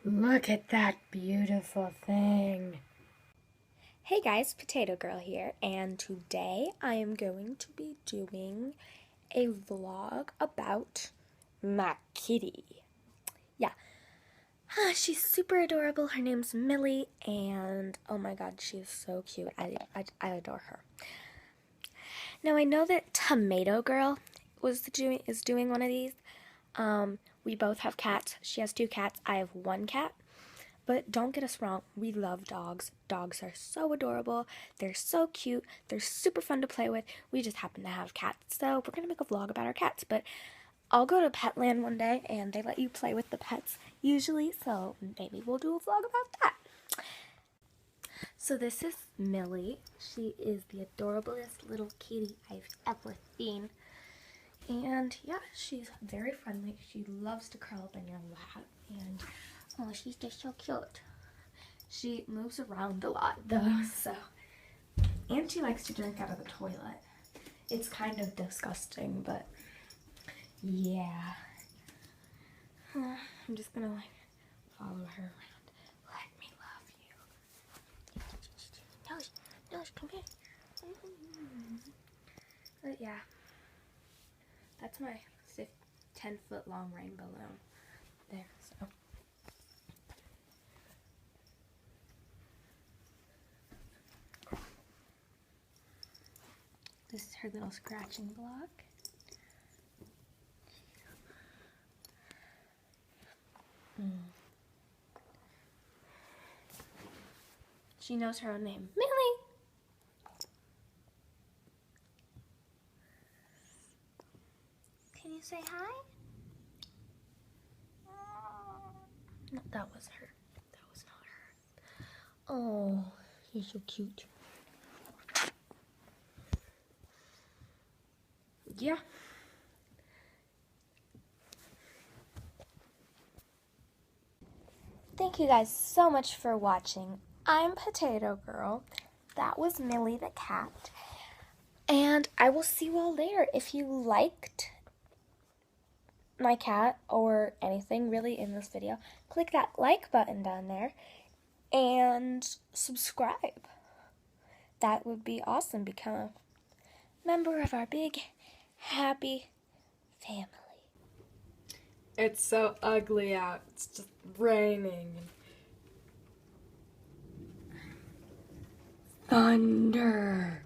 Look at that beautiful thing. Hey guys, Potato Girl here, and today I am going to be doing a vlog about my kitty. Yeah, she's super adorable. Her name's Millie, and oh my god, she is so cute. I adore her. Now I know that Tomato Girl is doing one of these. We both have cats. She has 2 cats. I have 1 cat. But don't get us wrong, we love dogs. Dogs are so adorable. They're so cute. They're super fun to play with. We just happen to have cats. So we're going to make a vlog about our cats. But I'll go to Petland one day and they let you play with the pets usually. So maybe we'll do a vlog about that. So this is Millie. She is the adorablest little kitty I've ever seen. And yeah, she's very friendly. She loves to curl up in your lap. And oh, she's just so cute. She moves around a lot though, so. And she likes to drink out of the toilet. It's kind of disgusting, but yeah. I'm just gonna follow her around. Let me love you. Nose, come here. But yeah, that's my 10-foot long rainbow balloon there, so. This is her little scratching block. She knows her own name. Millie! Can you say hi? No, that was her. That was not her. Oh, she's so cute. Yeah. Thank you guys so much for watching. I'm Potato Girl. That was Millie the cat. And I will see you all later. If you liked my cat or anything really in this video, click that like button down there and subscribe. That would be awesome. Become a member of our big, happy family. It's so ugly out. It's just raining. Thunder.